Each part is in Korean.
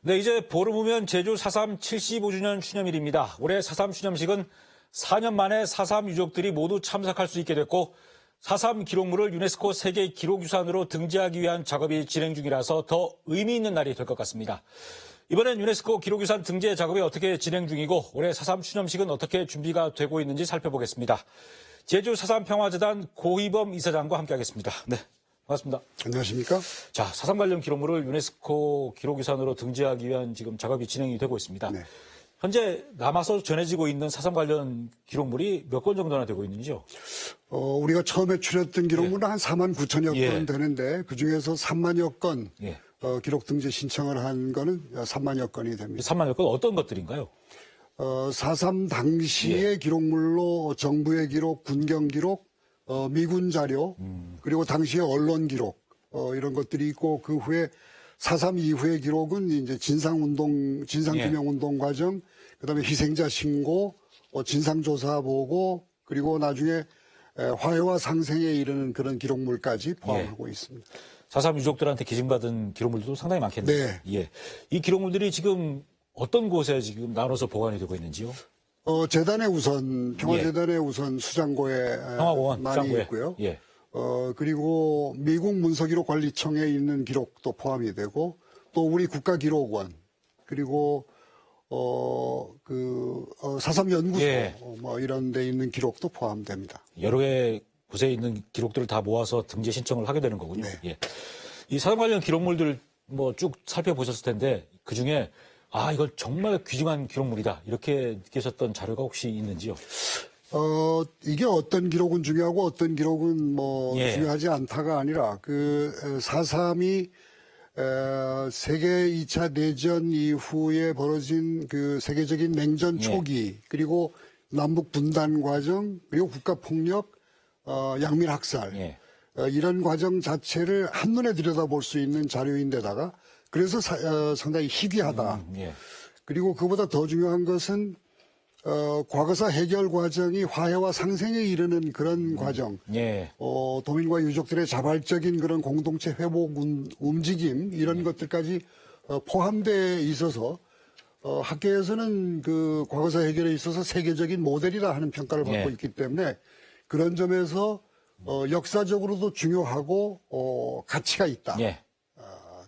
네, 이제 보름 후면 제주 4.3 75주년 추념일입니다. 올해 4.3 추념식은 4년 만에 4.3 유족들이 모두 참석할 수 있게 됐고 4.3 기록물을 유네스코 세계 기록유산으로 등재하기 위한 작업이 진행 중이라서 더 의미 있는 날이 될 것 같습니다. 이번엔 유네스코 기록유산 등재 작업이 어떻게 진행 중이고 올해 4.3 추념식은 어떻게 준비가 되고 있는지 살펴보겠습니다. 제주 4.3 평화재단 고희범 이사장과 함께하겠습니다. 네, 반갑습니다. 안녕하십니까? 자, 4.3 관련 기록물을 유네스코 기록유산으로 등재하기 위한 지금 작업이 진행이 되고 있습니다. 네. 현재 남아서 전해지고 있는 4.3 관련 기록물이 몇 건 정도나 되고 있는지요? 우리가 처음에 추렸던 기록물은 한 4만 9천여 건 되는데 그중에서 3만여 건 기록 등재 신청을 한 거는 3만여 건이 됩니다. 3만여 건 어떤 것들인가요? 4.3 당시의 기록물로 정부의 기록, 군경 기록, 미군 자료, 그리고 당시의 언론 기록, 이런 것들이 있고 그 후에 4.3 이후의 기록은 이제 진상규명운동 과정, 그 다음에 희생자 신고, 진상조사 보고, 그리고 나중에 화해와 상생에 이르는 그런 기록물까지 포함하고 있습니다. 4.3 유족들한테 기증받은 기록물도 상당히 많겠네요. 네. 예. 이 기록물들이 지금 어떤 곳에 지금 나눠서 보관이 되고 있는지요? 재단에 우선, 평화재단에 우선 수장고에 평화공원, 많이 수장고에. 있고요. 예. 그리고 미국 문서기록관리청에 있는 기록도 포함이 되고, 또 우리 국가기록원, 그리고, 4.3 연구소, 뭐 이런 데 있는 기록도 포함됩니다. 여러 개 곳에 있는 기록들을 다 모아서 등재 신청을 하게 되는 거군요. 네. 예. 이 4.3 관련 기록물들 뭐 쭉 살펴보셨을 텐데 그 중에 이건 정말 귀중한 기록물이다. 이렇게 느끼셨던 자료가 혹시 있는지요? 이게 어떤 기록은 중요하고 어떤 기록은 뭐 중요하지 않다가 아니라 4.3이 세계 2차 대전 이후에 벌어진 그 세계적인 냉전 초기 그리고 남북 분단 과정 그리고 국가폭력 양민 학살 이런 과정 자체를 한눈에 들여다볼 수 있는 자료인데다가 그래서 상당히 희귀하다. 그리고 그보다 더 중요한 것은 과거사 해결 과정이 화해와 상생에 이르는 그런 과정, 도민과 유족들의 자발적인 그런 공동체 회복 움직임 이런 것들까지 포함되어 있어서 학계에서는 그 과거사 해결에 있어서 세계적인 모델이라 하는 평가를 받고 있기 때문에 그런 점에서 역사적으로도 중요하고 가치가 있다.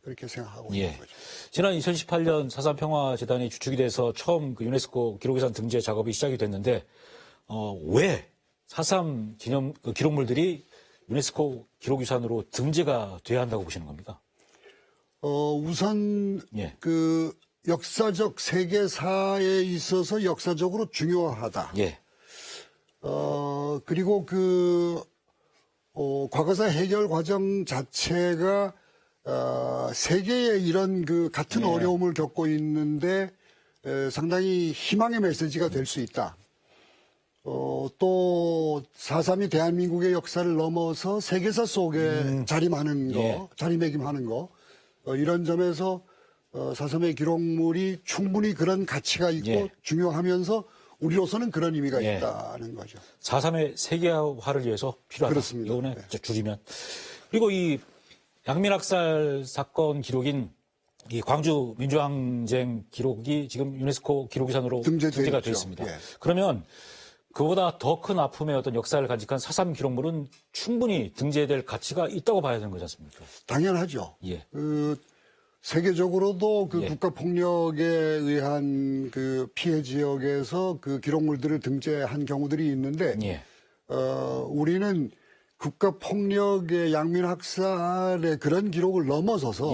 그렇게 생각하고 있는 거죠. 지난 2018년 4.3 평화재단이 주축이 돼서 처음 그 유네스코 기록유산 등재 작업이 시작이 됐는데 왜 4.3 기념 그 기록물들이 유네스코 기록유산으로 등재가 돼야 한다고 보시는 겁니까? 우선 그 역사적 세계사에 있어서 역사적으로 중요하다. 그리고 그 과거사 해결 과정 자체가 세계에 이런 그 같은 어려움을 겪고 있는데 상당히 희망의 메시지가 될 수 있다. 또 4.3이 대한민국의 역사를 넘어서 세계사 속에 자리매김하는 거 이런 점에서 4.3의 기록물이 충분히 그런 가치가 있고 중요하면서 우리로서는 그런 의미가 있다는 거죠. 4.3의 세계화를 위해서 필요하다. 그렇습니다. 이거는 줄이면. 그리고 이 양민학살 사건 기록인 이 광주 민주항쟁 기록이 지금 유네스코 기록유산으로 등재가 되어 있습니다. 그러면 그보다 더 큰 아픔의 어떤 역사를 간직한 4.3 기록물은 충분히 등재될 가치가 있다고 봐야 되는 거지 않습니까? 당연하죠. 세계적으로도 그 국가폭력에 의한 그 피해 지역에서 그 기록물들을 등재한 경우들이 있는데, 우리는 국가폭력의 양민학살의 그런 기록을 넘어서서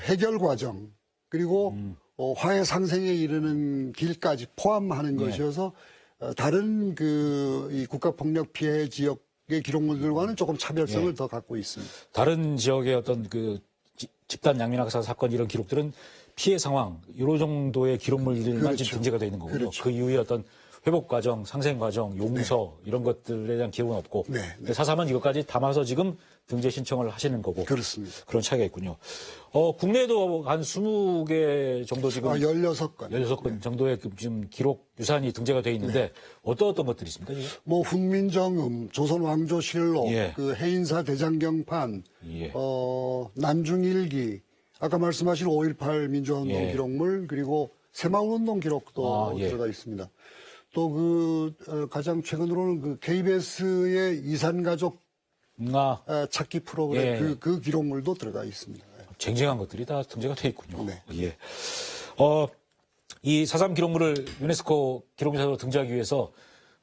해결 과정 그리고 화해 상생에 이르는 길까지 포함하는 것이어서 다른 이 국가폭력 피해 지역의 기록물들과는 조금 차별성을 더 갖고 있습니다. 다른 지역의 어떤 그 집단 양민학살 사건 이런 기록들은 피해 상황 이런 정도의 기록물들만 지금 등재가 되어 있는 거고요. 그 이후에 어떤 회복 과정, 상생 과정, 용서 이런 것들에 대한 기록은 없고 4.3은 이것까지 담아서 지금 등재 신청을 하시는 거고 그렇습니다. 그런 차이가 있군요. 국내에도 한 20개 정도 지금 16건 정도의 지금 기록 유산이 등재가 되어 있는데 어떤 것들이 있습니까? 지금? 뭐 훈민정음, 조선 왕조실록, 그 해인사 대장경판, 난중일기, 아까 말씀하신 5.18 민주화운동 예. 기록물 그리고 새마을운동 기록도 예. 들어가 있습니다. 또 가장 최근으로는 KBS의 이산가족 찾기 프로그램 예. 그 기록물도 들어가 있습니다. 쟁쟁한 것들이 다 등재가 돼 있군요. 네. 예. 이 4.3 기록물을 유네스코 기록유산으로 등재하기 위해서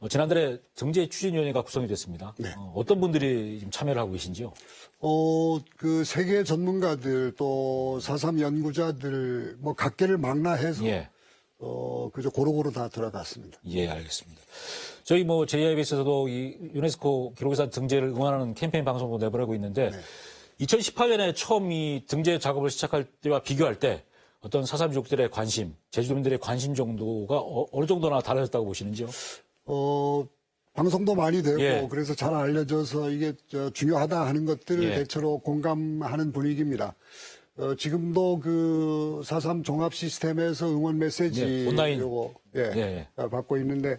지난달에 등재 추진위원회가 구성이 됐습니다. 네. 어떤 분들이 지금 참여를 하고 계신지요? 세계 전문가들 또 4.3 연구자들 각계를 망라해서 예. 그저 고루고루 다 들어갔습니다. 예, 알겠습니다. 저희 JIBS에서도 이 유네스코 기록유산 등재를 응원하는 캠페인 방송도 내보내고 있는데 2018년에 처음 이 등재 작업을 시작할 때와 비교할 때 어떤 4.3 유족들의 관심, 제주도민들의 관심 정도가 어느 정도나 달라졌다고 보시는지요? 방송도 많이 되고 예. 그래서 잘 알려져서 이게 중요하다 하는 것들을 예. 대체로 공감하는 분위기입니다. 지금도 4.3 종합 시스템에서 응원 메시지 예, 온라인. 요거 예. 받고 있는데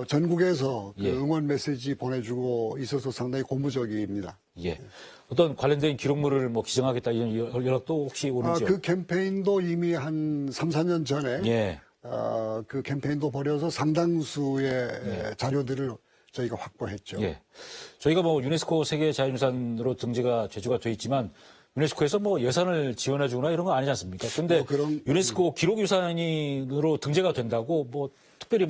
전국에서 예. 응원 메시지 보내주고 있어서 상당히 고무적입니다. 예. 어떤 관련된 기록물을 기증하겠다 이런 연락도 혹시 오는지요? 그 캠페인도 이미 한 3, 4년 전에 예. 그 캠페인도 벌여서 상당수의 자료들을 저희가 확보했죠. 예. 저희가 유네스코 세계 자연유산으로 등재가 제주가 돼 있지만 유네스코에서 예산을 지원해 주거나 이런 거 아니지 않습니까? 근데 유네스코 기록유산으로 등재가 된다고 특별히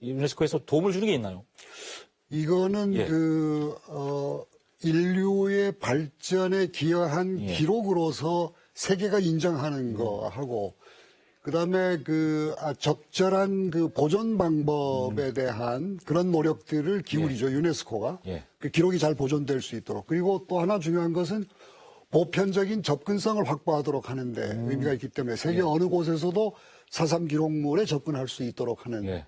유네스코에서 도움을 주는 게 있나요? 이거는 예. 인류의 발전에 기여한 예. 기록으로서 세계가 인정하는 거하고 그다음에 적절한 보존 방법에 대한 그런 노력들을 기울이죠. 유네스코가. 예. 그 기록이 잘 보존될 수 있도록. 그리고 또 하나 중요한 것은 보편적인 접근성을 확보하도록 하는데 의미가 있기 때문에 세계 어느 곳에서도 4.3 기록물에 접근할 수 있도록 하는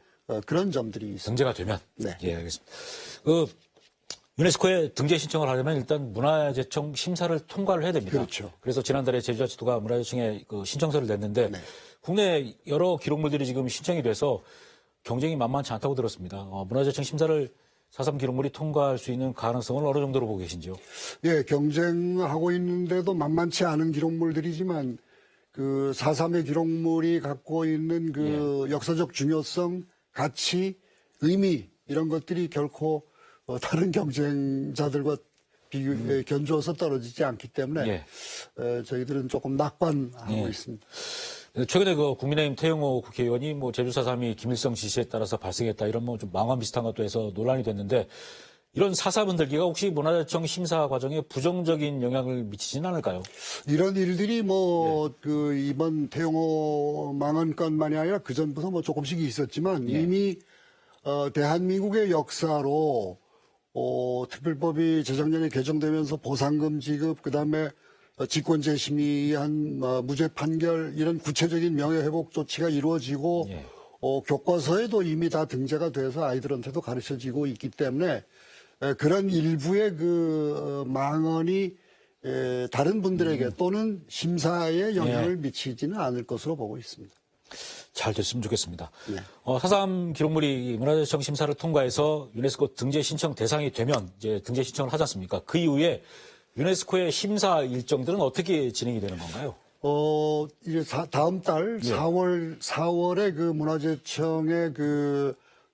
그런 점들이 있습니다. 등재가 되면? 네. 예, 알겠습니다. 유네스코에 등재 신청을 하려면 일단 문화재청 심사를 통과를 해야 됩니다. 그렇죠. 그래서 지난달에 제주자치도가 문화재청에 신청서를 냈는데 네. 국내 여러 기록물들이 지금 신청이 돼서 경쟁이 만만치 않다고 들었습니다. 문화재청 심사를 4.3 기록물이 통과할 수 있는 가능성을 어느 정도로 보고 계신지요? 예, 경쟁하고 있는데도 만만치 않은 기록물들이지만 4.3의 기록물이 갖고 있는 역사적 중요성, 가치, 의미 이런 것들이 결코 다른 경쟁자들과 견주어서 떨어지지 않기 때문에 저희들은 조금 낙관하고 있습니다. 최근에 국민의힘 태영호 국회의원이 제주 4.3이 김일성 지시에 따라서 발생했다 이런 좀 망언 비슷한 것도 해서 논란이 됐는데 이런 4.3 흔들기가 혹시 문화재청 심사 과정에 부정적인 영향을 미치지는 않을까요? 이런 일들이 이번 태영호 망언건만이 아니라 그 전부터 조금씩 있었지만 이미 대한민국의 역사로 특별법이 재작년에 개정되면서 보상금 지급 그다음에 직권재심의한 무죄 판결 이런 구체적인 명예회복 조치가 이루어지고 교과서에도 이미 다 등재가 돼서 아이들한테도 가르쳐지고 있기 때문에 그런 일부의 망언이 다른 분들에게 또는 심사에 영향을 미치지는 않을 것으로 보고 있습니다. 잘 됐으면 좋겠습니다. 네. 4.3 기록물이 문화재청 심사를 통과해서 유네스코 등재 신청 대상이 되면 이제 등재 신청을 하지 않습니까? 그 이후에 유네스코의 심사 일정들은 어떻게 진행이 되는 건가요? 이제 다음 달 4월에 문화재청의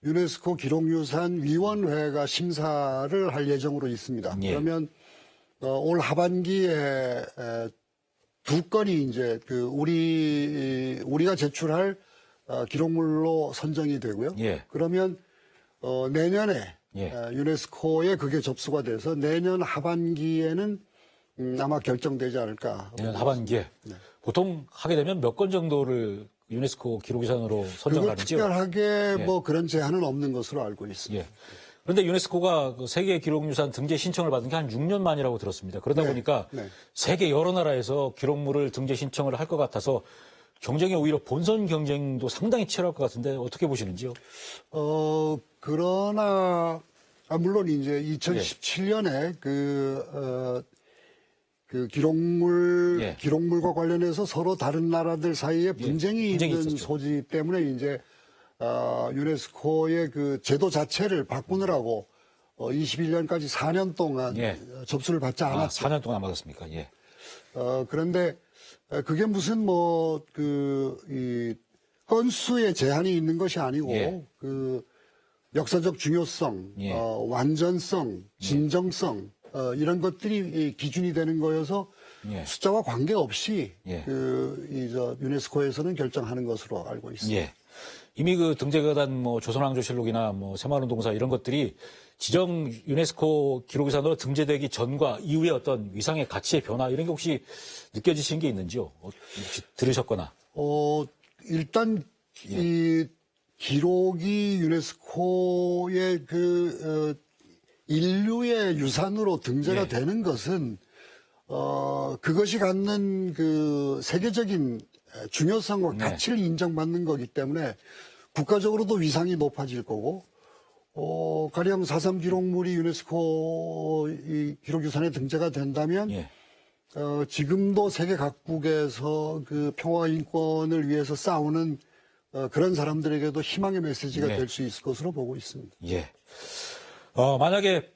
유네스코 기록유산 위원회가 심사를 할 예정으로 있습니다. 그러면 올 하반기에 두 건이 이제 우리가 제출할 기록물로 선정이 되고요. 그러면 내년에 유네스코에 그게 접수가 돼서 내년 하반기에는 아마 결정되지 않을까. 내년 하반기에. 보통 하게 되면 몇 건 정도를 유네스코 기록유산으로 선정하는지요? 특별하게 그런 제한은 없는 것으로 알고 있습니다. 그런데 유네스코가 세계 기록유산 등재 신청을 받은 게 한 6년 만이라고 들었습니다. 그러다 보니까 세계 여러 나라에서 기록물을 등재 신청을 할 것 같아서 경쟁이 오히려 본선 경쟁도 상당히 치열할 것 같은데 어떻게 보시는지요? 그러나 물론 이제 2017년에 기록물과 관련해서 서로 다른 나라들 사이에 분쟁이 있는 있었죠. 소지 때문에 이제 유네스코의 제도 자체를 바꾸느라고 21년까지 4년 동안 접수를 받지 않았죠. 4년 동안 받았습니까? 그런데 그게 무슨 이 건수의 제한이 있는 것이 아니고 예. 그 역사적 중요성, 예. 완전성, 진정성 이런 것들이 이 기준이 되는 거여서 예. 숫자와 관계없이 예. 유네스코에서는 결정하는 것으로 알고 있습니다. 예. 이미 그 등재가단 조선왕조실록이나 새마을운동사 이런 것들이 지정 유네스코 기록유산으로 등재되기 전과 이후의 어떤 위상의 가치의 변화 이런 게 혹시 느껴지신 게 있는지요? 혹시 들으셨거나? 일단 이 기록이 유네스코의 인류의 유산으로 등재가 예. 되는 것은 그것이 갖는 그 세계적인 중요성과 가치를 인정받는 거기 때문에 국가적으로도 위상이 높아질 거고, 가령 4.3 기록물이 유네스코 이 기록유산에 등재가 된다면, 예. 지금도 세계 각국에서 그 평화와 인권을 위해서 싸우는 그런 사람들에게도 희망의 메시지가 예. 될 수 있을 것으로 보고 있습니다. 예. 만약에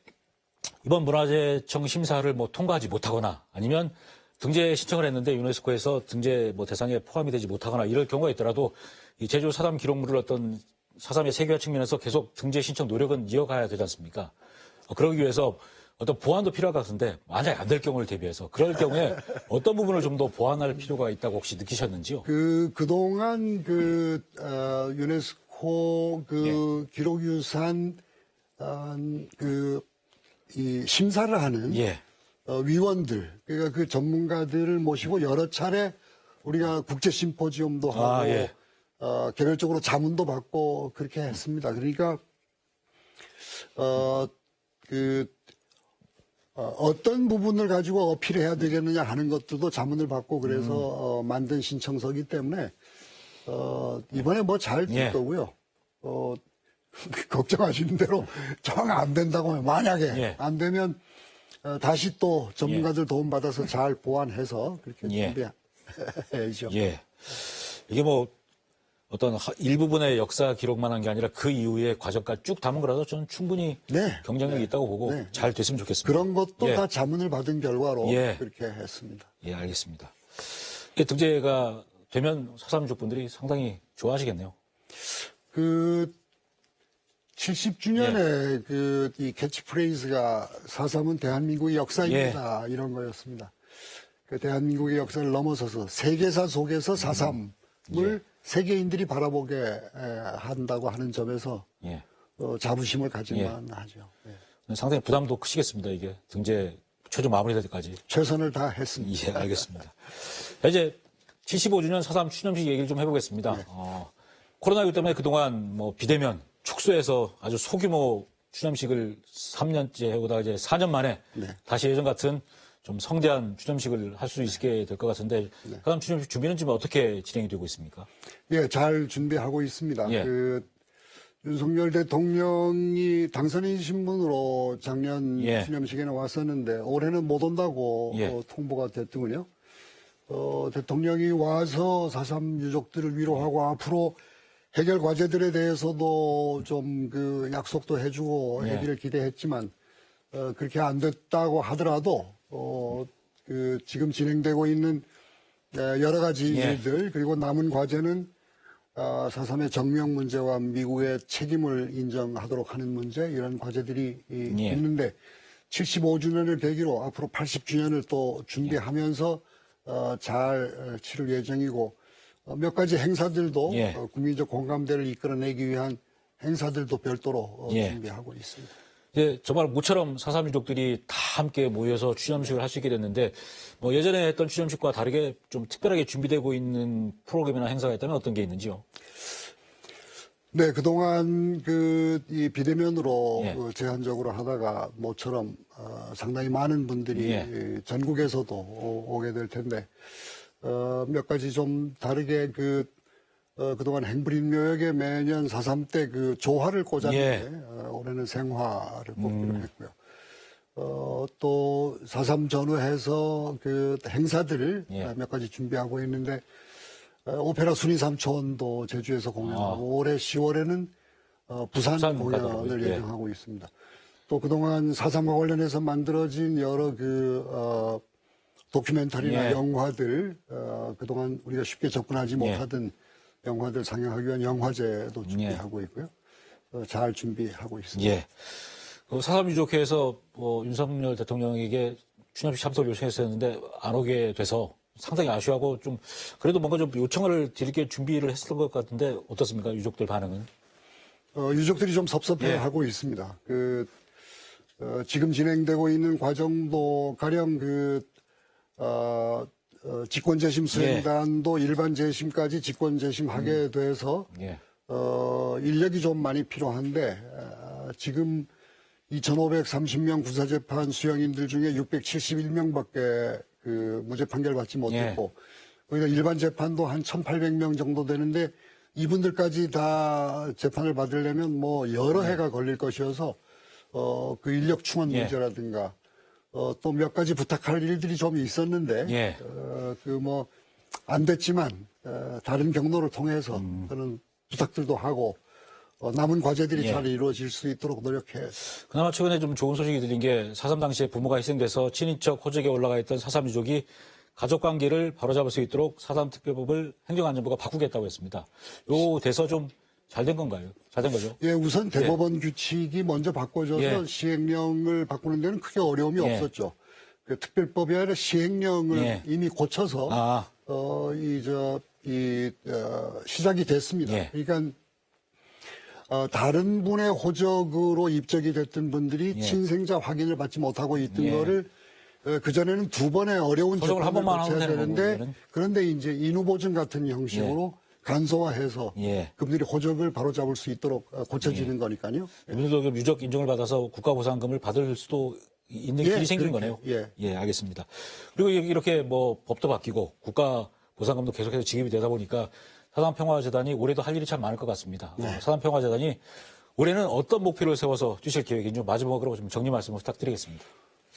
이번 문화재청 심사를 통과하지 못하거나 아니면 등재 신청을 했는데 유네스코에서 등재 대상에 포함이 되지 못하거나 이럴 경우가 있더라도 이 제주 4.3 기록물을 어떤 4.3의 세계화 측면에서 계속 등재 신청 노력은 이어가야 되지 않습니까? 그러기 위해서 어떤 보완도 필요할 것 같은데 만약 안 될 경우를 대비해서 그럴 경우에 어떤 부분을 좀 더 보완할 필요가 있다고 혹시 느끼셨는지요? 그동안 유네스코 예. 기록유산 이 심사를 하는 예. 위원들, 그러니까 그 전문가들을 모시고 여러 차례 우리가 국제 심포지엄도 하고 예. 개별적으로 자문도 받고 그렇게 했습니다. 그러니까 어떤 부분을 가지고 어필해야 되겠느냐 하는 것들도 자문을 받고 그래서 만든 신청서이기 때문에 이번에 잘 될 예. 거고요. 걱정하시는 대로 정 안 된다고 하면 만약에 예. 안 되면 다시 또 전문가들 도움 받아서 잘 보완해서 그렇게 예. 준비해야죠. 예. 이게 어떤 일부분의 역사 기록만 한 게 아니라 그 이후의 과정까지 쭉 담은 거라서 저는 충분히 네. 경쟁력이 있다고 보고 네. 잘 됐으면 좋겠습니다. 그런 것도 예. 다 자문을 받은 결과로 예. 그렇게 했습니다. 예, 알겠습니다. 이게 등재가 되면 4.3 분들이 상당히 좋아하시겠네요. 70주년에 이 캐치프레이즈가 4.3은 대한민국의 역사입니다. 이런 거였습니다. 그 대한민국의 역사를 넘어서서 세계사 속에서 4.3을 세계인들이 바라보게 한다고 하는 점에서 예. 자부심을 가질만 하죠. 예. 상당히 부담도 크시겠습니다. 이게 등재 최종 마무리될 때까지. 최선을 다했습니다. 예, 알겠습니다. 자, 이제 75주년 4.3 추념식 얘기를 좀 해보겠습니다. 네. 코로나19 때문에 그동안 비대면 축소해서 아주 소규모 추념식을 3년째 해오다가 이제 4년 만에 네. 다시 예전 같은 좀 성대한 추념식을 할 수 있게 될 것 같은데 4.3 추념식 준비는 지금 어떻게 진행이 되고 있습니까? 예, 잘 준비하고 있습니다. 예. 윤석열 대통령이 당선인 신분으로 작년 예. 추념식에는 왔었는데 올해는 못 온다고 예. 통보가 됐더군요. 대통령이 와서 4.3 유족들을 위로하고 앞으로 해결 과제들에 대해서도 좀 약속도 해주고 예. 하기를 기대했지만 그렇게 안 됐다고 하더라도 지금 진행되고 있는 여러 가지 예. 일들 그리고 남은 과제는 4.3의 정명 문제와 미국의 책임을 인정하도록 하는 문제 이런 과제들이 있는데 75주년을 계기로 앞으로 80주년을 또 준비하면서 잘 치를 예정이고 몇 가지 행사들도 예. 국민적 공감대를 이끌어내기 위한 행사들도 별도로 예. 준비하고 있습니다. 이제 정말 모처럼 4.3 유족들이 다 함께 모여서 추념식을 할 수 있게 됐는데 예전에 했던 추념식과 다르게 좀 특별하게 준비되고 있는 프로그램이나 행사가 있다면 어떤 게 있는지요? 네, 그동안 이 비대면으로 예. 제한적으로 하다가 모처럼 상당히 많은 분들이 예. 전국에서도 오게 될 텐데 몇 가지 좀 다르게 그동안 행불인묘역에 매년 4.3 때 조화를 꽂았는데 올해는 생화를 꽂기로 했고요. 또 4.3 전후해서 행사들을 몇 가지 준비하고 있는데 오페라 순위 삼촌도 제주에서 공연하고 올해 10월에는 부산 공연을 예정하고 있습니다. 또 그동안 4.3과 관련해서 만들어진 여러 다큐멘터리나 예. 영화들 그동안 우리가 쉽게 접근하지 예. 못하던 영화들 상영하기 위한 영화제도 준비하고 있고요. 잘 준비하고 있습니다. 예. 4.3 유족회에서 윤석열 대통령에게 추념식 참석을 요청했었는데 안 오게 돼서 상당히 아쉬워하고 좀 그래도 뭔가 좀 요청을 드리게 준비를 했을 것 같은데 어떻습니까? 유족들 반응은? 유족들이 좀 섭섭해하고 있습니다. 지금 진행되고 있는 과정도 가령 직권재심 수행단도 일반 재심까지 직권재심하게 돼서 예. 인력이 좀 많이 필요한데 지금 2,530명 군사재판 수용인들 중에 671명밖에 무죄 판결 받지 못했고 거기다 일반 재판도 한 1,800명 정도 되는데 이분들까지 다 재판을 받으려면 뭐 여러 해가 걸릴 것이어서 그 인력 충원 문제라든가 또 몇 가지 부탁할 일들이 좀 있었는데 안 됐지만 다른 경로를 통해서 그런 부탁들도 하고 남은 과제들이 잘 이루어질 수 있도록 노력해. 그나마 최근에 좀 좋은 소식이 들린 게 4.3 당시에 부모가 희생돼서 친인척 호적에 올라가 있던 4.3 유족이 가족관계를 바로잡을 수 있도록 4.3 특별법을 행정안전부가 바꾸겠다고 했습니다. 요 돼서 좀 잘 된 건가요? 잘 된 거죠? 예, 우선 대법원 규칙이 먼저 바꿔져서 시행령을 바꾸는 데는 크게 어려움이 없었죠. 그 특별법이 아니라 시행령을 이미 고쳐서 시작이 됐습니다. 그러니까 다른 분의 호적으로 입적이 됐던 분들이 친생자 확인을 받지 못하고 있던 거를 그전에는 두 번의 어려운 호적을 한 재판을 번만 거쳐야 하면 되는데 그런데 이제 인후보증 같은 형식으로 간소화해서 그분들이 호적을 바로잡을 수 있도록 고쳐지는 거니까요. 이분들도 유적 인정을 받아서 국가보상금을 받을 수도 있는 길이 생기는 거네요. 예, 알겠습니다. 그리고 이렇게 뭐 법도 바뀌고 국가보상금도 계속해서 지급이 되다 보니까 사상평화재단이 올해도 할 일이 참 많을 것 같습니다. 사상평화재단이 올해는 어떤 목표를 세워서 뛰실 계획인지 마지막으로 좀 정리 말씀을 부탁드리겠습니다.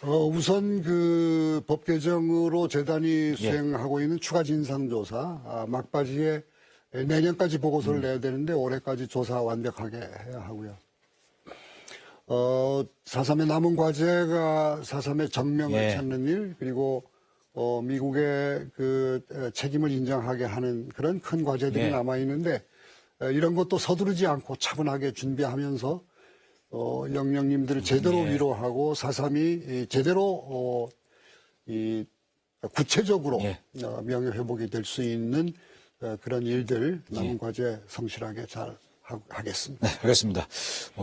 우선 그 법 개정으로 재단이 수행하고 있는 추가 진상조사 막바지에 내년까지 보고서를 내야 되는데 올해까지 조사 완벽하게 해야 하고요. 4.3의 남은 과제가 4.3의 정명을 찾는 일 그리고 미국의 그 책임을 인정하게 하는 그런 큰 과제들이 남아 있는데 이런 것도 서두르지 않고 차분하게 준비하면서 영령님들을 제대로 위로하고 4.3이 제대로 구체적으로 명예회복이 될 수 있는 그런 일들 남은 과제 성실하게 잘 하겠습니다. 네, 알겠습니다.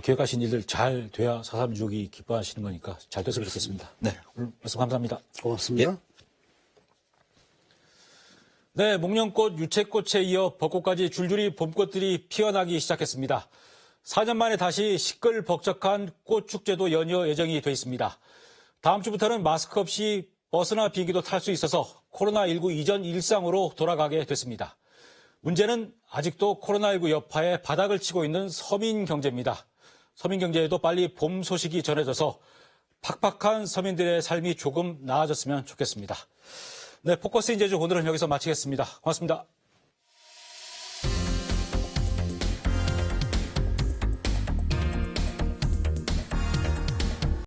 계획하신 일들 잘 돼야 4.3 유족이 기뻐하시는 거니까 잘 됐으면 좋겠습니다. 네, 오늘 말씀 감사합니다. 고맙습니다. 네, 목련꽃, 유채꽃에 이어 벚꽃까지 줄줄이 봄꽃들이 피어나기 시작했습니다. 4년 만에 다시 시끌벅적한 꽃축제도 연이어 예정이 돼 있습니다. 다음 주부터는 마스크 없이 버스나 비행기도 탈 수 있어서 코로나19 이전 일상으로 돌아가게 됐습니다. 문제는 아직도 코로나19 여파에 바닥을 치고 있는 서민 경제입니다. 서민 경제에도 빨리 봄 소식이 전해져서 팍팍한 서민들의 삶이 조금 나아졌으면 좋겠습니다. 네, 포커스 인제주 오늘은 여기서 마치겠습니다. 고맙습니다.